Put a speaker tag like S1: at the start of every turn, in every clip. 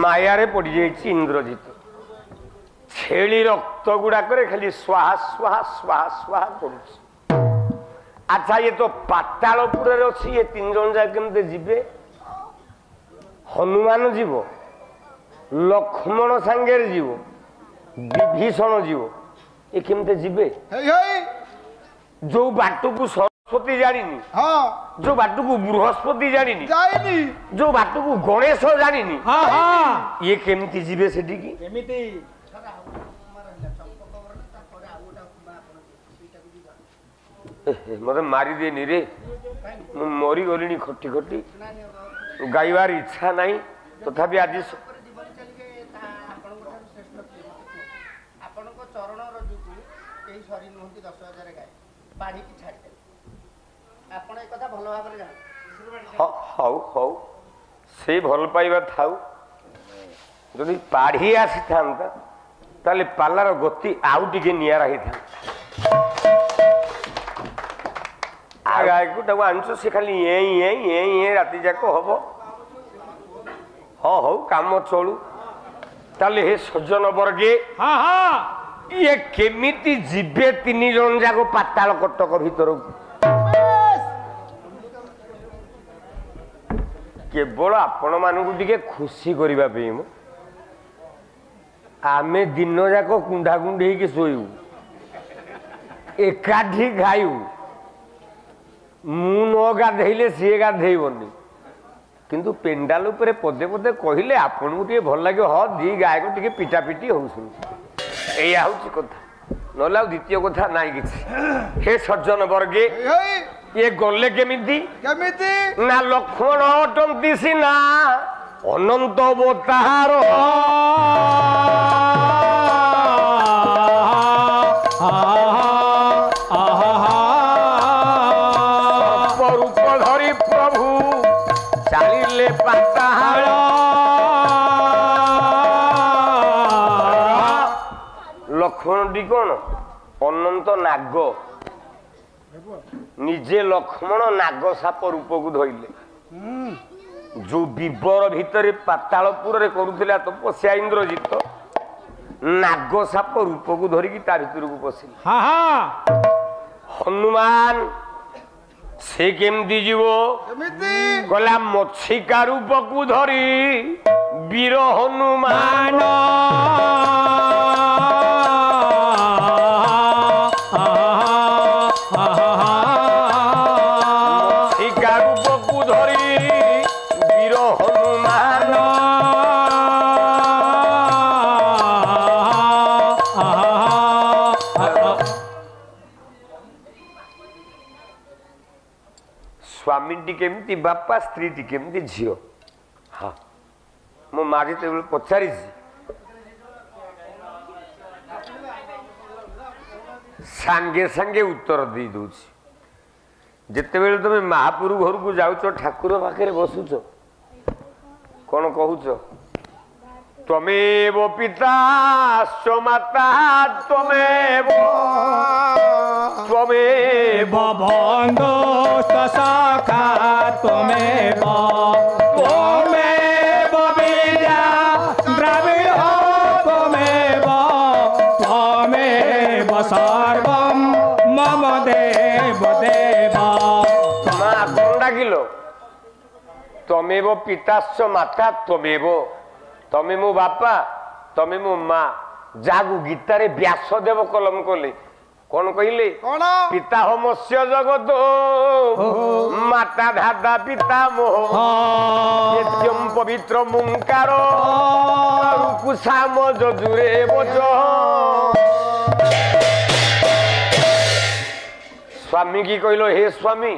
S1: मायारे पड़ जाइए इंद्रजित छेली रक्त गुड़ाक खाली स्वाहा स्वाहा स्वाहा स्वाहा कर। अच्छा ये तो पातालपुर अच्छी ये 3 जन जा केमते जीवे हनुमान जीव लक्ष्मण सांगे जीव विभीषण जीव ये केमते जीवे जो बाटू को सरस्वती जानी
S2: हाँ
S1: जो बाटू को बृहस्पति जानी
S2: जाइनी
S1: जो बाटू को गणेश जानी
S2: हाँ हाँ
S1: ये केमती जीवे सेठी की
S2: केमिति
S1: मत मारी देनी रे मु मरी गली खटी खटी गाइबार इच्छा नहीं तथापि आज हौ हौ से भल पाइबा थाउ जदि पाढ़ी आसी था ताले पालार गति आउ टिके नियारा ही था गाय को आनुच से खाली ये राति जाक हम हाँ हौ काम चलू ताले हे सज्जन वर्गे
S2: हाँ हाँ
S1: ये केमिति जीवे 3 जन जाक पाताल कटक भीतर केवल आपण मानू टिके खुशी करबा पे मो आमे दिन जाक कुंडा कुंडी होगी शोयू एकाठी खायू मु न गाधेले सी गाधेबनी किंतु पेंडाल उपरे पदे पदे कहले आपन को भल लगे हाँ दी गाय को टिके पिटा पिटी होउछन एया होची कथा नला द्वितीय कथा नाइ किछि हे सज्जन वर्गे ये गले केमिति
S2: केमिति
S1: ना लक्ष्मण अटंती सिना अनंत अवतार रूप धरी प्रभु चालिले पाताल लक्ष्मण टी कौन अनंत नाग निजे लक्ष्मण नाग साप रूप को धोइले जो विवर भितर पातालपुर करुला तपस्या इंद्रजित नाग साप रूप को धरिकी ता भीतर को पशिले
S2: हाँ हाँ
S1: हनुमान से केमती जीव
S2: केमिति
S1: गला मत्सिका रूप को धरी वीर हनुमान मत्सिका रूप को धरी वीर हनुमान स्वामी टी केमती बापा स्त्री टी केमती झील हाँ मो माँ जिते पचारि सांगे सांगे उत्तर दे दूची जिते बेले तुम महापुरु घर को जाऊच ठाकुर पाखे बसुच कौन कहूच त्वमेव पिता माता त्वमेव त्वमेव
S2: बंधु सखा त्वमेव त्वमेव विद्या द्रविड़ त्वमेव त्वमेव सर्वं मम देव देव
S1: माँ कौन डाकिल त्वमेव पिताश्च माता त्वमेव तमे मो बापा तमे मो माँ जागु गीतारे व्यासदेव कलम कले कौन कहले
S2: कौन
S1: पिता होमस्य जगत माता धाता पिता मोह नित्यम पवित्र मुंकार कुशाम जजुरे बज स्वामी की कहलो हे स्वामी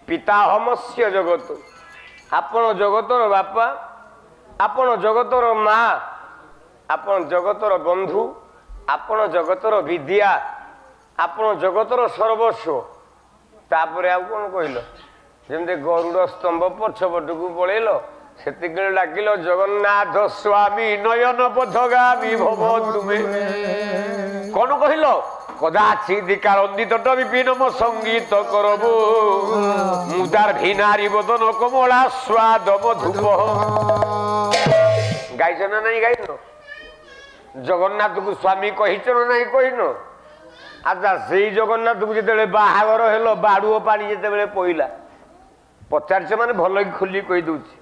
S1: पिता होमस्य जगत आपण जगतर बापा आपण जगतर माँ आपण जगतर बंधु आपण जगतर विद्या आपण जगतर सर्वस्व तापर आउ कौन कहल जमी गरुड़ स्तंभ पछपट को पलैल से डाकिल जगन्नाथ स्वामी नयन पथगामी भव तुमे कौन कहल कदाचित कालित विपिन संगीत करबू मुदार भिनारी बदन कमला स्वाद मधुप ଗାଇଛ ନା ନାଇଁ ଗାଇନ? ଜଗନ୍ନାଥକୁ ସ୍ୱାମୀ କହିଛ ନା ନାଇଁ କହିନ? ଆଚ୍ଛା ସେଇ ଜଗନ୍ନାଥକୁ ଯେତେବେଳେ ବାହାଘର ହେଲ ବାଡୁଅ ପାଣି ଯେତେବେଳେ ପଇଲା ପଚାରିଛ ମାନେ ଭଲ କି ଖୋଲି କହିଦଉଛି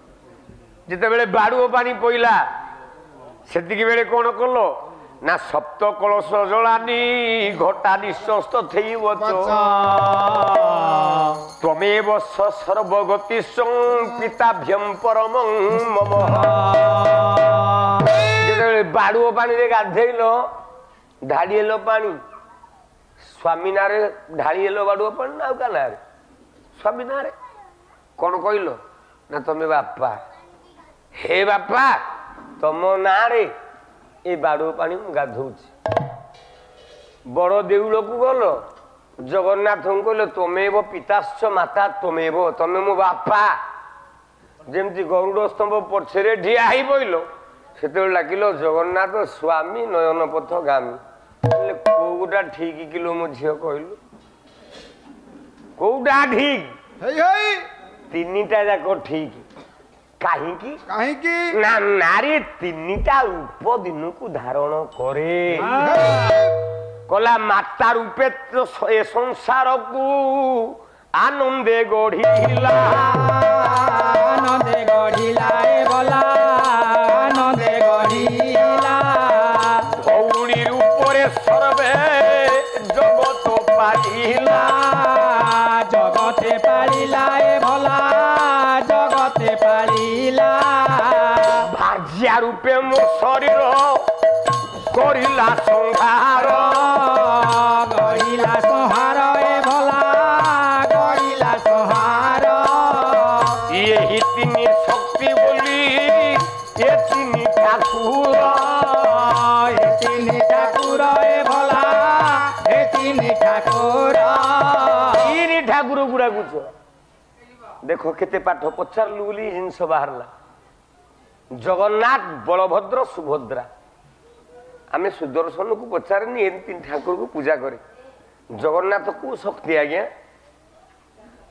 S1: ଯେତେବେଳେ ବାଡୁଅ ପାଣି ପଇଲା ସେତିକି ବେଳେ କଣ କଲ ନା ସପ୍ତ କଳସ ଜଳାନି ଘଟା ନିଶ୍ଚସ୍ତ ଥେଇବ ତ୍ୱମେବ ସର୍ବଗତି ପିତାଭ୍ୟଂ ପରମଂ ମମ। ଯେତେବେଳେ ବାଡୁଅ ପାଣିରେ ଗାଧେଇଲ ଢାଳିହେଲ ପାଣି ସ୍ୱାମୀ ନାଁରେ ଢାଳିହେଲ ବାଡୁଅ ପାଣି ନା ଆଉ କା ନାଁରେ? ସ୍ୱାମୀ ନାଁରେ। କଣ କହିଲ ନା ତମେ ବାପା ହେ ବାପା ତମ ନାଁରେ ଏ ବାଡୁଅ ପାଣି ମୁଁ ଗାଧଉଛି। ବଡ ଦେଉଳକୁ ଗଲ ଜଗନ୍ନାଥଙ୍କୁ କହିଲ ତମେବ ପିତାଶ୍ଚ ମାତା ତମେବ ତମେ ମୋ ବାପା। ଯେମିତି ଗରୁଡ ସ୍ତମ୍ଭ ପଛରେ ଠିଆ ହେଇ ପଇଲ ସେତେବେଳେ ଡାକିଲ ଜଗନ୍ନାଥ ସ୍ୱାମୀ ନୟନ ପଥ ଗାମୀ। କୋଉଟା ଠିକ କିଲୋ ମୋ ଝିଅ କହିଲୁ କୋଉଟା ଠିକ? ତିନିଟା ଯାକ ଠିକ। କାହିଁକି? କାହିଁକି ନା ନାରୀ ତିନିଟା ରୂପ ଦିନକୁ ଧାରଣ କରେ। କଲା ମାତା ରୂପେ ଏ ସଂସାରକୁ ଆନନ୍ଦେ ଗଢିଲା
S2: ଆନନ୍ଦେ ଗଢିଲା ଏ ବଲା ଆନନ୍ଦେ ଗଢିଲା
S1: ଭଉଣୀ ରୂପରେ ସର୍ବେ ଜଗତ ପାଳିଲା
S2: ଜଗତେ ପାଳିଲା ଏ ଭଲା ଜଗତେ ପାଳିଲା
S1: ଭାଜିଆ ରୂପେ ମୋ ଶରୀର କରିଲା ସଂହାର
S2: ଗଢିଲା ସଂହାର ଏ ଭଲା ଗଢିଲା ସଂହାର
S1: ଏହି ତିନି ଶକ୍ତି ବୋଲି ଏ ତିନି ଠାକୁର
S2: ଏ ତିନି ଠାକୁର ଏ ଭଲା ଏ ତିନି ଠାକୁର
S1: ତିନି ଠାକୁର ଗୁଡାକୁଛ ଦେଖ କେତେ ପାଠ ପଚାରିଲୁ ବୋଲି ଜିନିଷ ବାହାରିଲା। ଜଗନ୍ନାଥ ବଳଭଦ୍ର ସୁଭଦ୍ରା ଆମେ ସୁଦର୍ଶନକୁ ପଚାରେନି ଏ ତିନି ଠାକୁରକୁ ପୂଜା କରେ। ଜଗନ୍ନାଥ କୋଉ ଶକ୍ତି ଆଜ୍ଞା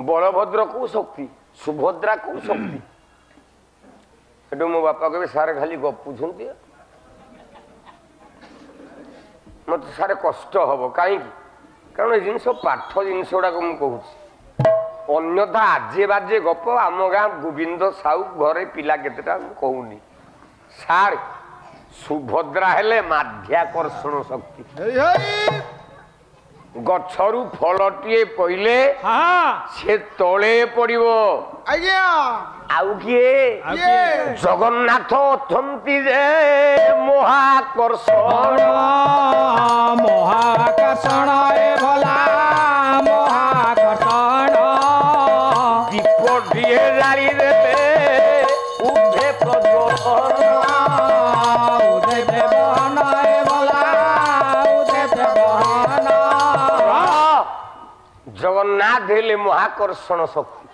S1: ବଳଭଦ୍ର କୋଉ ଶକ୍ତି ସୁଭଦ୍ରା କୋଉ ଶକ୍ତି? ସେଠୁ ମୋ ବାପା କହିବେ ସାର୍ ଖାଲି ଗପୁଛନ୍ତି ମତେ ସାର୍ କଷ୍ଟ ହବ କାହିଁକି କାରଣ ଏ ଜିନିଷ ପାଠ ଜିନିଷ ଗୁଡାକ ମୁଁ କହୁଛି ଅନ୍ୟଥା ଆଜେ ବାଜେ ଗପ ଆମ ଗାଁ ଗୋବିନ୍ଦ ସାହୁ ଘରେ ପିଲା କେତେଟା ମୁଁ କହୁନି। ସାର୍ ସୁଭଦ୍ରା ହେଲେ ମାଧ୍ୟାକର୍ଷଣ ଶକ୍ତି ଗଛରୁ ଫଳଟିଏ ପଇଲେ ସେ ତଳେ ପଡିବ। ଆଜ୍ଞା ଆଉ କିଏ ଜଗନ୍ନାଥ ଅଛନ୍ତି ଯେ ମହାକର୍ଷଣ
S2: ମହାକର୍ଷଣ ଏ ଭଲା ମହାକର୍ଷଣ
S1: ଦୀପଟିଏ ଜାଳି ଦେଲେ ଉଭେ ପ୍ରଜ୍ୱଳନ
S2: ଉଦେ ଦେବହନ ଏ ଭଲା ଉଦେ ଦେବହନ
S1: ଜଗନ୍ନାଥ ହେଲେ ମହାକର୍ଷଣ ଶକ୍ତି।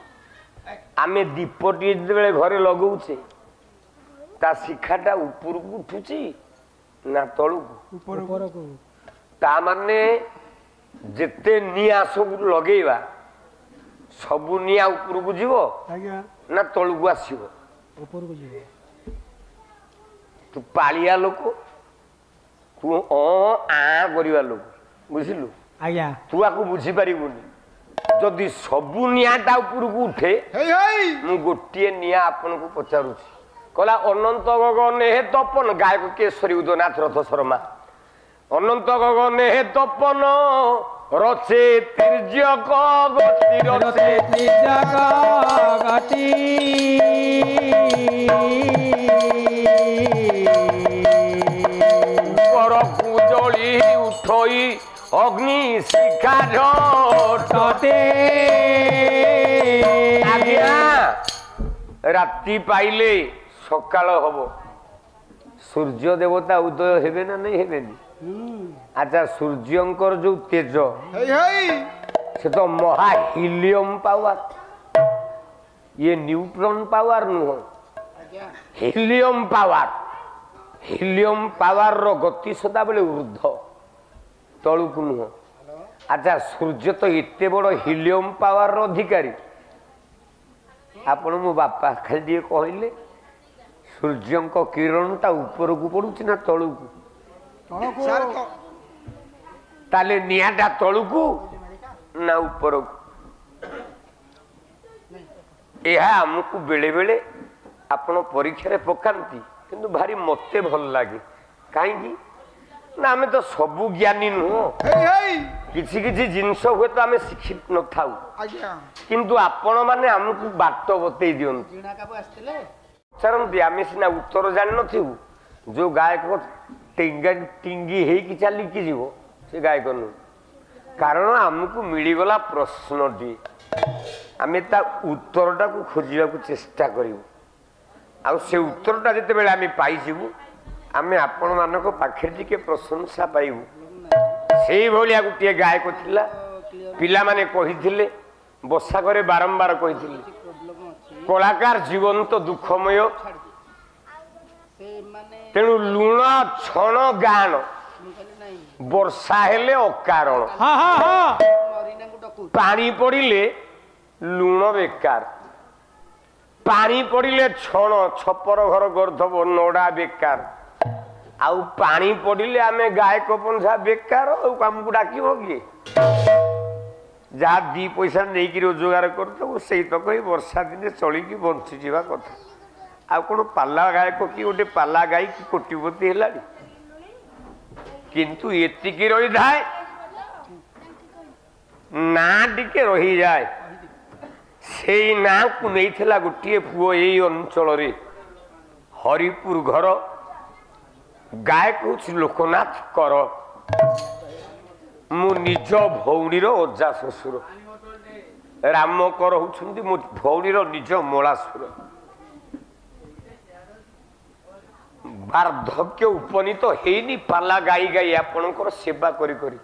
S1: ଆମେ ଦୀପଟିଏ ଯେତେବେଳେ ଘରେ ଲଗଉଛେ ତା ଶିଖାଟା ଉପରକୁ ଉଠୁଛି ନା ତଳକୁ? ତା ମାନେ ଯେତେ ନିଆଁ ସବୁ ଲଗେଇବା ସବୁ ନିଆଁ ଉପରକୁ ଯିବ ନା ତଳକୁ ଆସିବ?
S2: ଉପରକୁ ଯିବ।
S1: ତୁ ପାଳିଆ ଲୋକ ତୁ କରିବା ଲୋକ ବୁଝିଲୁ
S2: ଆଜ୍ଞା
S1: ତୁ ଆକୁ ବୁଝିପାରିବୁନି। ଯଦି ସବୁ ନିଆଁଟା ଉପରକୁ ଉଠେ ମୁଁ ଗୋଟିଏ ନିଆଁ ଆପଣଙ୍କୁ ପଚାରୁଛି କହିଲା ଅନନ୍ତ ଗଗନେ ହେ ତପନ ଗାୟକ କେଶରୀ ଉଦୟନାଥ ରଥ ଶର୍ମା ଅନନ୍ତ ଗଗନେ ହେ ତପନ ରଚେ ତୀର୍ଯ୍ୟକ ଗତି ରଚେ
S2: ତ୍ରିଜଗ ଗତି
S1: ଉପରକୁ ଜଳି ଉଠଇ ଅଗ୍ନି ଶିଖା ଝଟେ ଆଜ୍ଞା ରାତି ପାଇଲେ ସକାଳ ହବ ସୂର୍ଯ୍ୟ ଦେବତା ଉଦୟ ହେବେ ନା ନାଇଁ ହେବେନି? ଆଚ୍ଛା ସୂର୍ଯ୍ୟଙ୍କର ଯୋଉ ତେଜ ସେ ତ ମହା ହିଲିୟମ ପାୱାର ଇଏ ନ୍ୟୁଟ୍ରନ ପାୱାର ନୁହଁ ହିଲିୟମ ପାୱାର ର ଗତି ସଦାବେଳେ ଉର୍ଦ୍ଧ୍ୱ ତଳକୁ ନୁହଁ। ଆଚ୍ଛା ସୂର୍ଯ୍ୟ ତ ଏତେ ବଡ ହିଲିୟମ ପାୱାର ର ଅଧିକାରୀ ଆପଣ ମୋ ବାପା ଖାଲି ଟିକେ କହିଲେ ସୂର୍ଯ୍ୟଙ୍କ କିରଣଟା ଉପରକୁ ପଡୁଛି ନା ତଳକୁ? ତାହେଲେ ନିଆଁଟା ତଳକୁ ନା ଉପରକୁ? ଏହା ଆମକୁ ବେଳେ ବେଳେ ଆପଣ ପରୀକ୍ଷାରେ ପକାନ୍ତି, କିନ୍ତୁ ଭାରି ମତେ ଭଲ ଲାଗେ। କାହିଁକି ନା ଆମେ ତ ସବୁ ଜ୍ଞାନୀ ନୁହଁ, କିଛି କିଛି ଜିନିଷ ହୁଏତ ଆମେ ଶିଖି ନଥାଉ, କିନ୍ତୁ ଆପଣ ମାନେ ଆମକୁ ବାଟ ବତେଇ ଦିଅନ୍ତି। ପଚାରନ୍ତି, ଆମେ ସିନା ଉତ୍ତର ଜାଣିନଥିବୁ, ଯୋଉ ଗାୟକ ଟିଙ୍ଗି ହେଇକି ଚାଲିକି ଯିବ ସେ ଗାୟକ ନୁହେଁ। କାରଣ ଆମକୁ ମିଳିଗଲା ପ୍ରଶ୍ନଟିଏ, ଆମେ ତା ଉତ୍ତରଟାକୁ ଖୋଜିବାକୁ ଚେଷ୍ଟା କରିବୁ। ଆଉ ସେ ଉତ୍ତରଟା ଯେତେବେଳେ ଆମେ ପାଇଯିବୁ, ଆମେ ଆପଣମାନଙ୍କ ପାଖରେ ଟିକେ ପ୍ରଶଂସା ପାଇବୁ। ସେଇଭଳିଆ ଗୋଟିଏ ଗାୟକ ଥିଲା, ପିଲାମାନେ କହିଥିଲେ, ବସାକରେ ବାରମ୍ବାର କହିଥିଲେ, କଳାକାର ଜୀବନ ତ ଦୁଃଖମୟ, ତେଣୁ ଲୁଣ ଛଣ ଗାଣ ବର୍ଷା ହେଲେ ଅକାରଣ, ପାଣି ପଡ଼ିଲେ ଲୁଣ ବେକାର, ପାଣି ପଡ଼ିଲେ ଛଣ ଛପର ଘର କରିଥବ ନଡ଼ା ବେକାର, ଆଉ ପାଣି ପଡ଼ିଲେ ଆମେ ଗାୟକ ପଞ୍ଝା ବେକାର। ଆଉ ଆମକୁ ଡାକିବ କିଏ? ଯାହା ଦି ପଇସା ନେଇକି ରୋଜଗାର କରିଥବୁ ସେଇ ତକ ହିଁ ବର୍ଷା ଦିନେ ଚଳିକି ବଞ୍ଚିଯିବା କଥା। ଆଉ କଣ ପାଲା ଗାୟକ କି ଗୋଟେ ପାଲା ଗାଇକି କୋଟିପତି ହେଲାଣି? କିନ୍ତୁ ଏତିକି ରହିଥାଏ, ନାଁ ଟିକେ ରହିଯାଏ। ସେଇ ନାଁକୁ ନେଇଥିଲା ଗୋଟିଏ ପୁଅ ଏଇ ଅଞ୍ଚଳରେ, ହରିପୁର ଘର, ଗାୟକ ହଉଛି ଲୋକନାଥ କର। ମୁଁ ନିଜ ଭଉଣୀର ଅଜା ଶ୍ୱଶୁର। ରାମ କର ହଉଛନ୍ତି ମୋ ଭଉଣୀର ନିଜ ମଳାସୁର। ବାର୍ଦ୍ଧକ୍ୟ ଉପନୀତ ହେଇନି ପାଲା ଗାଇ ଗାଇ ଆପଣଙ୍କର ସେବା କରି କରି।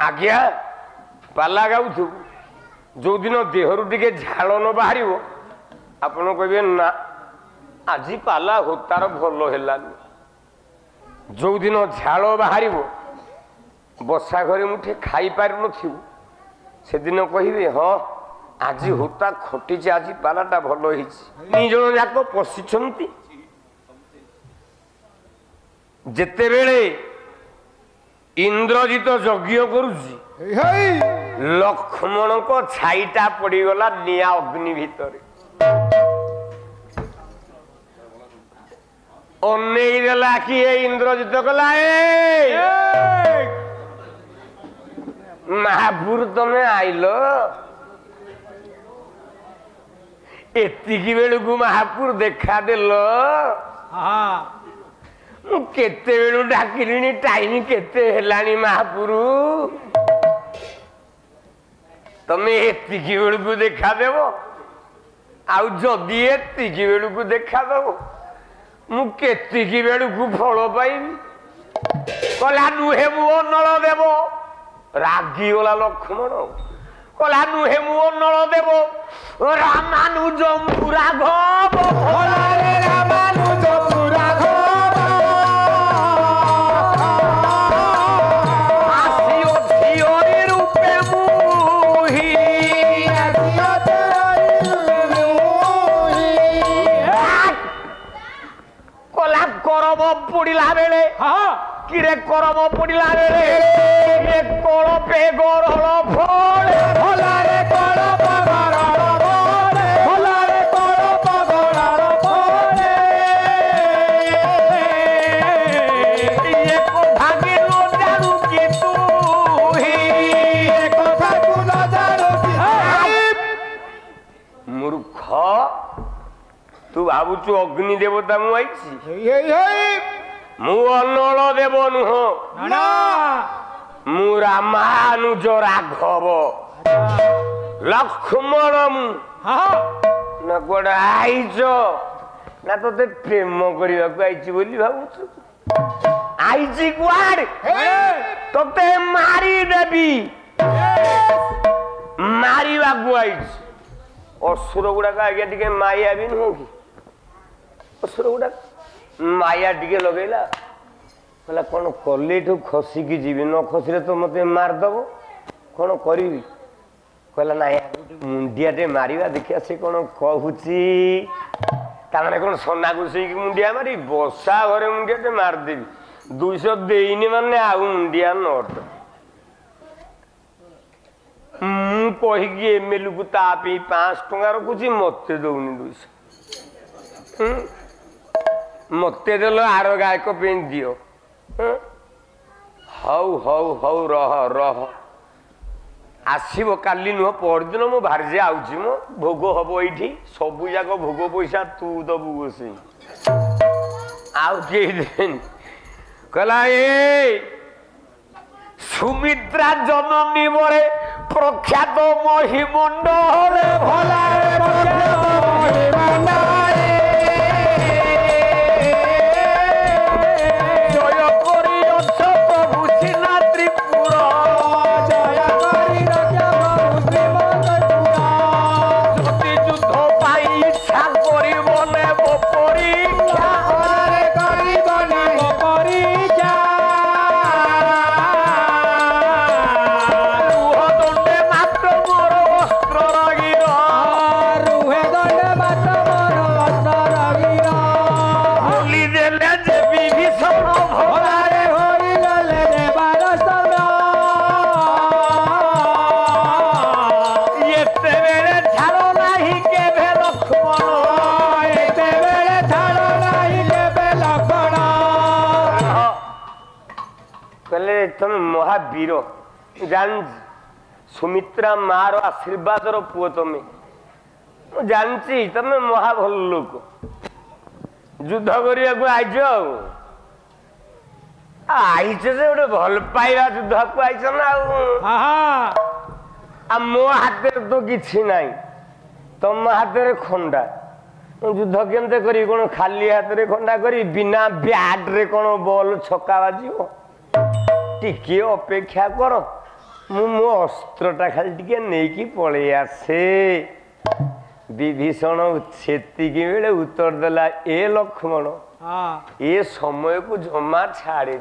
S1: ଆଜ୍ଞା, ପାଲା ଗାଉଥିବୁ, ଯୋଉଦିନ ଦେହରୁ ଟିକେ ଝାଳ ନ ବାହାରିବ ଆପଣ କହିବେ ନା ଆଜି ପାଲା ହୋତାର ଭଲ ହେଲାନି। ଯୋଉଦିନ ଝାଳ ବାହାରିବ, ବସା ଘରେ ମୁଠେ ଖାଇପାରୁନଥିବୁ, ସେଦିନ କହିବେ ହଁ ଆଜି ହୋତା ଖଟିଛି, ଆଜି ପାଲାଟା ଭଲ ହେଇଛି। ତିନି ଜଣ ଯାକ ପଶିଛନ୍ତି। ଯେତେବେଳେ ଇନ୍ଦ୍ରଜିତ ଯଜ୍ଞ କରୁଛି, ଲକ୍ଷ୍ମଣଙ୍କ ଛାଇଟା ପଡିଗଲା ନିଆଁ ଅଗ୍ନି ଭିତରେ। ଅନେଇ ଦେଲା କିଏ? ଇନ୍ଦ୍ରଜିତ କଲା, ମହାପୁର ତମେ ଆଇଲ? ଏତିକି ବେଳକୁ ମହାପୁର ଦେଖାଦେଲ? ମୁଁ କେତେବେଳୁ ଡାକିଲିଣି, ଟାଇମ କେତେ ହେଲାଣି ମହାପୁର, ତମେ ଏତିକି ବେଳକୁ ଦେଖାଦେବ? ଆଉ ଯଦି ଏତିକି ବେଳକୁ ଦେଖାଦବ, ମୁଁ କେତିକି ବେଳକୁ ଫଳ ପାଇବି? କଲା ନୁହେଁ ମୁଁ ଅନଳ ଦେବ। ରାଗିଗଲା ଲକ୍ଷ୍ମଣ, କଲା ନୁହେଁ ମୁଁ ଅନଳ ଦେବ, ରାମାନୁଜ ରାଘବ, ରାମାନୁଜ ରାଘବ ପଡିଲା ବେଳେ, କିରେ କରମ ପଡିଲା ବେଳେ କଳପେ ଗରଳ ଫଳେ, ଭଲାରେ କଳପ ଗରଳ ଫଳେ, ଭଲାରେ କଳପ ଗରଳ ଫଳେ। ଏ କଥାକେ ନ ଜାଣୁ କି ତୁହି, ଏ କଥାକୁ ନ ଜାଣୁ କି ମୂର୍ଖ, ତୁ ଭାବୁଛୁ ଅଗ୍ନି ଦେବତା ମୁଁ ଆଇଛି? ମୁଁ ଅନଳ ଦେବ ନୁହଁ, ମୁଁ ରାମାନୁଜ ରାଘବ। ଲକ୍ଷ୍ମଣ ମୁଁ ନା କୁଆଡେ ଆଇଛ? ନା ତତେ ପ୍ରେମ କରିବାକୁ ଆଇଛି ବୋଲି ଭାବୁଛୁ? ଆଇଛି କୁଆଡେ? ତତେ ମାରିଦେବି, ମାରିବାକୁ ଆଇଛି। ଅସୁର ଗୁଡାକ ଆଜ୍ଞା ଟିକେ ମାୟା ବି ନୁହଁ କି? ଅସୁର ଗୁଡାକ ମାୟା ଟିକେ ଲଗେଇଲା, କହିଲା କଣ କଲେ ଏଠୁ ଖସିକି ଯିବି, ନ ଖସିଲେ ତ ମତେ ମାରିଦବ, କଣ କରିବି? କହିଲା ନାଇଁ ମୁଣ୍ଡିଆଟେ ମାରିବା, ଦେଖିବା ସେ କଣ କହୁଛି। ତାମାନେ କଣ ସନା ଘୁଷେଇକି ମୁଣ୍ଡିଆ ମାରି ବସା ଘରେ ମୁଣ୍ଡିଆଟେ ମାରିଦେବି 200 ଦେଇନି ମାନେ ଆଉ ମୁଣ୍ଡିଆ ନଟ ମୁଁ କହିକି ଏମଏଲଏ କୁ ତା ପାଇଁ 500 ଟଙ୍କା ରଖୁଛି ମତେ ଦଉନି 200 ମତେ ଦେଲ ଆର ଗାୟକ ପାଇଁ ଦିଅ ହଉ ହଉ ହଉ ରହ ରହ ଆସିବ କାଲି ନୁହଁ ପରଦିନ ମୁଁ ବାହାରି ଆଉଛି ମୋ ଭୋଗ ହବ ଏଇଠି ସବୁ ଯାକ ଭୋଗ ପଇସା ତୁ ଦବୁ ବସି ଆଉ କେହି ଦେବେନି କହିଲା ଏ ସୁମିତ୍ରା ଜନନୀ ବଳେ ପ୍ରଖ୍ୟାତ ମହିମଣ୍ଡଳେ ଭଲାରେ ଜୟ କରି ଅଛ ପ୍ରଭୁ ସିନା ତ୍ରିପୁର ଯଦି ଯୁଦ୍ଧ ପାଇଁ ଇଚ୍ଛା କରିବ ନେବ ପରୀକ୍ଷା तमे महावीर जान सुमित्रा मार आशीर्वादर पुओ तमे जानची तमे महा भल लोक युद्ध करिया को आइछ आइछ जे गोटे भल पाइबा युद्ध को आइछ ना आ मो हाथ तो किछि नाही तम हाथ रे खंडा युद्ध केमते करी कोन खाली हाथ रे खंडा करी बिना बैट रे कोन बॉल छक्का बाजियो टिके अपेक्षा कर मो अस्त्रटा खाली टिके नेकी पळे आसे विभीषण सेतिकी बेले उत्तर देला ए लक्ष्मण ए समय को जमा छाड़े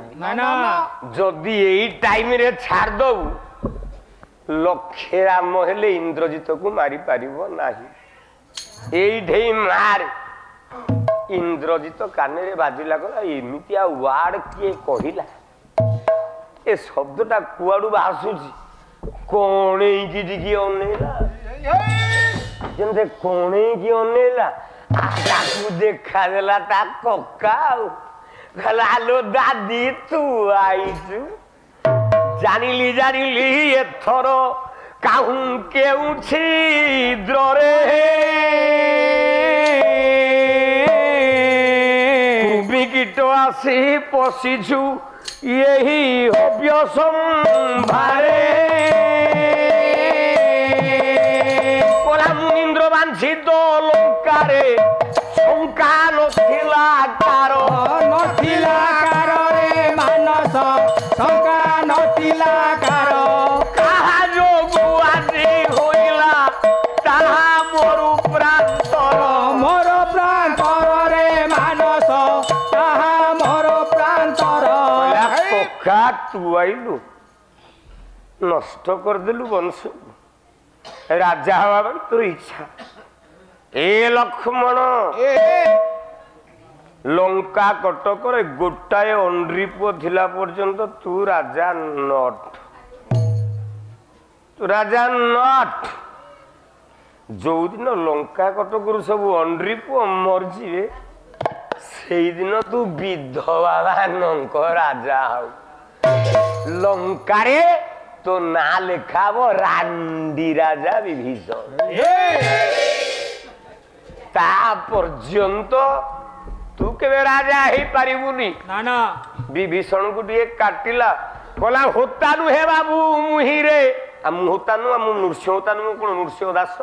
S1: जदि यही टाइम रे छाड़ दबु लक्षे राम हेले इंद्रजित को मारी पारिबो नाही एइठे मार इंद्रजित काने रे बाजिला कला एमितिया वार्ड किए कहिला ए शब्दटा कुआडू बासुची कोणे की टिकी अनेला जेंते कोणे की अनेला आगाकू देखा देला ता कक्का कहला लो दादी तू आइछु जानिली एथर काहू केउ छिद्र रे कुबिकीट आसी पशिछु यही हव्य संभारे कोला मुनिंद्र बांछित लंकारे शंका नथिला कार
S2: रे मानस शंका नथिला कार
S1: काहा जोगु आजी होइला ताहा मोरु प्रांतर
S2: रे मानस ताहा मोर प्रांतर
S1: का तू आइलु नष्ट कर देलु वंश राजा हवा तोर इच्छा ए लक्ष्मण लंका कटक गोटाए अंड्री पुओ थिला पर्यंत तू राजा नट जो दिन लंका कटक सब अंड्री पुओ मरजिवे से दिन तू विधवा नंक राजा हऊ लंकारे तो ना लेखाब रांडी राजा विभीषण ता पर्यंत तू केवे राजा ही पारिबुनी
S2: ना
S1: विभीषण को दिए काटिला कहला होतानु हे बाबू मुही रे आ मु होतानु आ मु नृसिंह होतानु कोन नृसिंह दास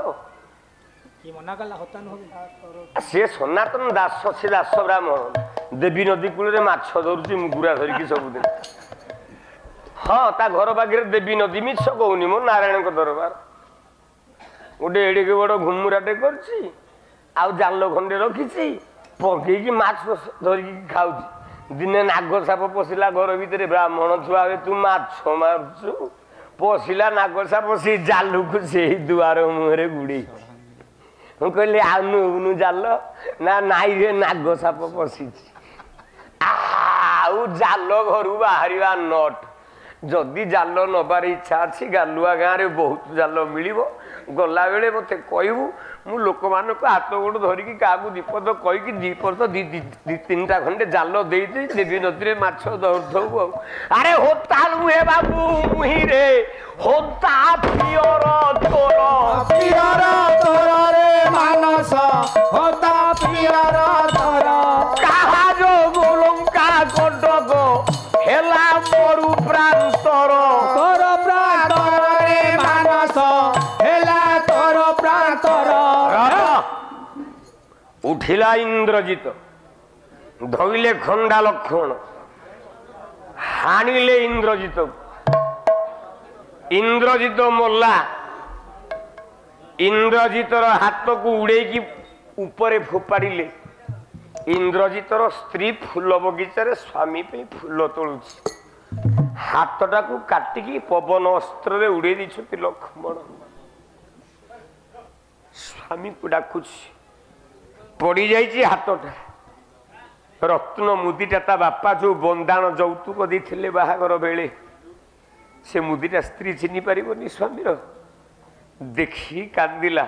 S2: की मना कला होतानु हो
S1: से सनातन दास से दास ब्राह्मण देवी नदी कूल रे माछ धरुची मुगुरा धरिकी सबुदिन हाँ ता घर पाखे देवी नदी मिछ कहूनी मो नारायण को दरबार गोटे एड़े बड़ घुमुराटे करछि आउ जाल खंडे रखी पकईकी माछ धरिकी खाऊची दिने नाग साप पशिला घर भितर ब्राह्मण छुआ तू माछ मारु पशिला नाग साप से जालू को से दुआर मुहरे गुड़े ମୁଁ କହିଲି ଆଉ ନଉନୁ ଜାଲ ନା ନାଇଁ ରେ ନାଗ ସାପ ପଶିଛି। ଆଉ ଜାଲ ଘରୁ ବାହାରିବା ନଟ। ଯଦି ଜାଲ ନବାର ଇଚ୍ଛା ଅଛି ଗାଲୁଆ ଗାଁରେ ବହୁତ ଜାଲ ମିଳିବ। ଗଲାବେଳେ ମତେ କହିବୁ, ମୁଁ ଲୋକମାନଙ୍କୁ ହାତ ଗୋଡ଼ ଧରିକି କାହାକୁ ବିପଦ କହିକି ଦିପଦ ଦି ତିନିଟା ଖଣ୍ଡେ ଜାଲ ଦେଇଦେଇ ଦେବୀ ନଦୀରେ ମାଛ ଧରୁଥିବୁ ଆଉ। ଆରେ ହୋତା ନୁହେଁ ବାବୁ ମୁହିଁରେ ହୋତା ପିଅର ତୋର
S2: ପିଅର ତୋର ରେ ମାନସ ହୋତା ପିଅର ତୋର।
S1: କାହା ଯୋଗ ଲଙ୍କା କଟକ ହେଲା ମରୁ ପ୍ରାନ୍ତର
S2: ତୋର ପ୍ରାନ୍ତର ରେ ମାନସ ହେଲା ତୋର ପ୍ରାନ୍ତର।
S1: ଉଠିଲା ଇନ୍ଦ୍ରଜିତ, ଧଇଲେ ଖଣ୍ଡା ଲକ୍ଷ୍ମଣ, ହାଣିଲେ ଇନ୍ଦ୍ରଜିତ। ଇନ୍ଦ୍ରଜିତ ମଲା। ଇନ୍ଦ୍ରଜିତର ହାତକୁ ଉଡେଇକି ଉପରେ ଫୋପାଡ଼ିଲେ। ଇନ୍ଦ୍ରଜିତର ସ୍ତ୍ରୀ ଫୁଲ ବଗିଚାରେ ସ୍ୱାମୀ ପାଇଁ ଫୁଲ ତୋଳୁଛି। ହାତଟାକୁ କାଟିକି ପବନ ଅସ୍ତ୍ରରେ ଉଡେଇ ଦେଇଛନ୍ତି ଲକ୍ଷ୍ମଣ। ସ୍ୱାମୀକୁ ଡାକୁଛି, ପଡ଼ିଯାଇଛି ହାତଟା। ରତ୍ନ ମୁଦିଟା ତା ବାପା ଯୋଉ ବନ୍ଦାଣ ଯୌତୁକ ଦେଇଥିଲେ ବାହାଘର ବେଳେ, ସେ ମୁଦିଟା ସ୍ତ୍ରୀ ଚିହ୍ନି ପାରିବନି ସ୍ୱାମୀର। ଦେଖି କାନ୍ଦିଲା।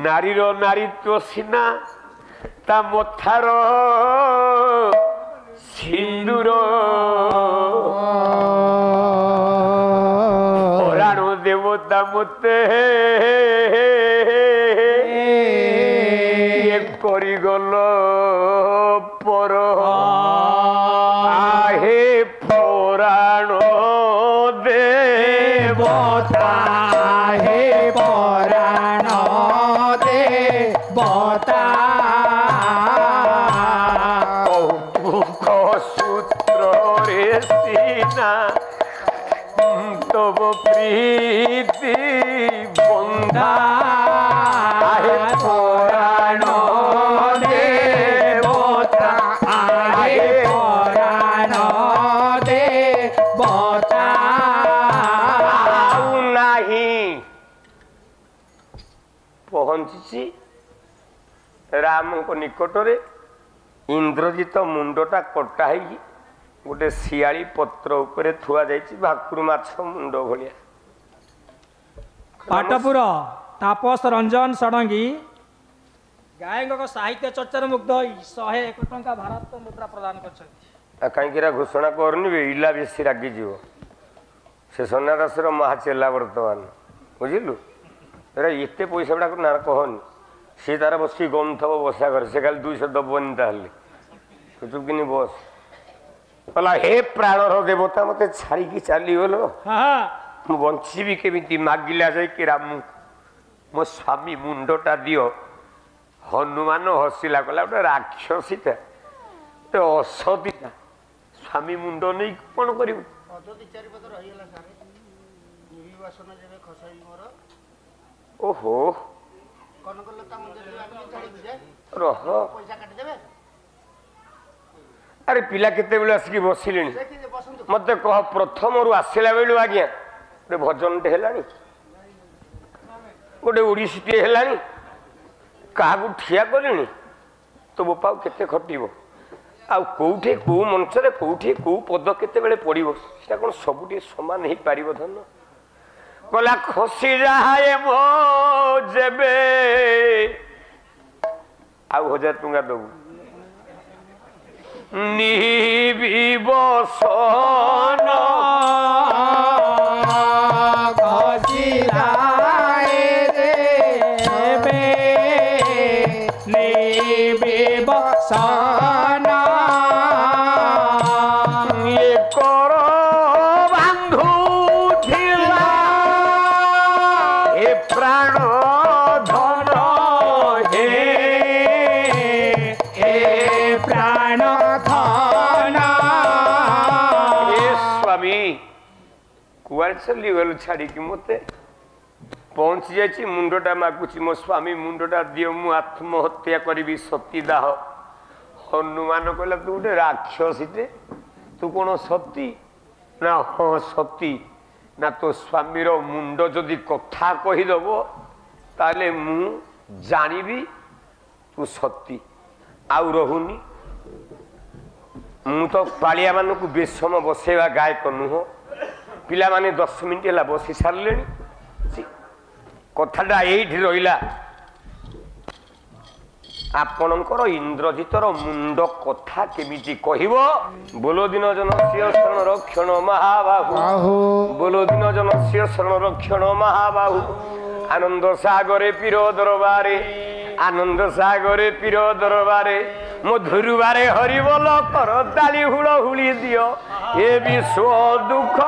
S1: ନାରୀର ନାରୀତ୍ୱ ସିନା ତା ମଥାର ସିନ୍ଦୁର। ପରାଣ ଦେବତା ମତେ କରିଗଲ ପର। ଆହେ ପରାଣ ଦେବତା
S2: ହେ ପରାଣ ଦେବତା।
S1: ସୂତ୍ରରେ ସିନା ତବ ପ୍ରୀତି ବନ୍ଧା। ଆହେ ପରାଣ ଦେବତା
S2: ଆହେ ପରାଣ ଦେବତା।
S1: ଆଉ ନାହିଁ। ପହଞ୍ଚିଛି ରାମଙ୍କ ନିକଟରେ। ଇନ୍ଦ୍ରଜିତ ମୁଣ୍ଡଟା କଟା ହେଇକି ଗୋଟେ ଶିଆଳି ପତ୍ର ଉପରେ ଥୁଆ ଯାଇଛି, ଭାକୁର ମାଛ ମୁଣ୍ଡ ଭଳିଆ।
S3: ପାଟପୁର ତାପସ ରଞ୍ଜନ ଷଡ଼ଙ୍ଗୀ ଗାୟକ ସାହିତ୍ୟ ଚର୍ଚ୍ଚାରେ ମୁଗ୍ଧ ହୋଇ 101 ଟଙ୍କା ଭାରତ ମୁଦ୍ରା ପ୍ରଦାନ କରିଛନ୍ତି।
S1: କାହିଁକି ଏରା ଘୋଷଣା କରୁନି, ଇଲା ବେଶୀ ରାଗିଯିବ। ସେ ସନ୍ନା ଦାସର ମହାଚେଲା ବର୍ତ୍ତମାନ, ବୁଝିଲୁ। ଏରା ଏତେ ପଇସା ଗୁଡ଼ାକ ନା କହନି। ସିଏ ତାର ବସିକି ଗମଥବ ବସା ଘରେ, ସେ ଖାଲି 200 ଦବନି। ତାହେଲେ ଚୁପକିନି ବସ। କହିଲା, ହେ ପ୍ରାଣର ଦେବତା, ମତେ ଛାଡ଼ିକି ଚାଲିଗଲ, ମୁଁ ବଞ୍ଚିବି କେମିତି? ମାଗିଲା ଯାଇକି ରାମଙ୍କୁ, ମୋ ସ୍ୱାମୀ ମୁଣ୍ଡଟା ଦିଅ। ହନୁମାନ ହସିଲା, କହିଲା, ଗୋଟେ ରାକ୍ଷସୀଟା, ଗୋଟେ ଅସତୀଟା, ସ୍ୱାମୀ ମୁଣ୍ଡ ନେଇକି କଣ କରିବୁ? ଓହୋ, ରହ। ଆରେ ପିଲା କେତେବେଳେ ଆସିକି ବସିଲେଣି? ମତେ କହ, ପ୍ରଥମରୁ ଆସିଲା ବେଳୁ ଆଜ୍ଞା ଗୋଟେ ଭଜନଟେ ହେଲାଣି, ଗୋଟେ ଓଡ଼ିଶୀଟିଏ ହେଲାଣି, କାହାକୁ ଠିଆ କଲେଣି? ତୋ ବୋପା କେତେ ଖଟିବ? ଆଉ କୋଉଠି କୋଉ ମଞ୍ଚରେ କୋଉଠି କୋଉ ପଦ କେତେବେଳେ ପଡ଼ିବ? ସେଟା କ'ଣ ସବୁଠି ସମାନ ହେଇପାରିବ? ଧନ କହିଲା, ଖସି ଯାଏ ମୋ ଯେବେ। ଆଉ 1000 ଟଙ୍କା ଦବୁ। ନିବିବସନ
S2: ଖସି ଯାଏ ବେ ନିବିବସନ।
S1: କର ବାନ୍ଧୁଥିଲା ଏ ପ୍ରାଣ ଧନ।
S2: ହେ ଏ ପ୍ରାଣ ଧନ।
S1: ଏ ସ୍ୱାମୀ କୁଆଡ଼େ ଚାଲିଗଲୁ ଛାଡ଼ିକି ମତେ? ପହଞ୍ଚି ଯାଇଛି, ମୁଣ୍ଡଟା ମାଗୁଛି, ମୋ ସ୍ୱାମୀ ମୁଣ୍ଡଟା ଦିଅ, ମୁଁ ଆତ୍ମହତ୍ୟା କରିବି, ସତୀଦାହ। ହନୁମାନ କହିଲା, ତୁ ଗୋଟେ ରାକ୍ଷସୀଟେ, ତୁ କ'ଣ ସତୀ? ନା ହଁ ସତୀ। ନା ତୋ ସ୍ୱାମୀର ମୁଣ୍ଡ ଯଦି କଥା କହିଦବ, ତାହେଲେ ମୁଁ ଜାଣିବି ତୁ ସତୀ ଆଉ ରହୁନି। ମୁଁ ତ ପାଳିଆ ମାନଙ୍କୁ ବେଶ ସମୟ ବସେଇବା ଗାୟକ ନୁହଁ। ପିଲାମାନେ 10 ମିନିଟ୍ ହେଲା ବସି ସାରିଲେଣି। କଥାଟା ଏଇଠି ରହିଲା। ଆପଣଙ୍କର ଇନ୍ଦ୍ରଜିତର ମୁଣ୍ଡ କଥା କେମିତି କହିବ? ବୋଲ ଦିନ ଜନସ୍ୟ ଶରଣ ରକ୍ଷଣ ମହାବାହୁ, ବୋଲ ଦିନ ଜନସ୍ୟ ଶରଣ ରକ୍ଷଣ ମହାବାହୁ। ଆନନ୍ଦ ସାଗରେ ପୀର ଦରବାରେ, ଆନନ୍ଦ ସାଗରେ ପୀର ଦରବାରେ, ମଧୁରୁବାରେ ହରିବୋଲ କର ତାଳି ହୁଳ ହୁଳି ଦିଅ। ଏ ବିଶ୍ୱ ଦୁଃଖ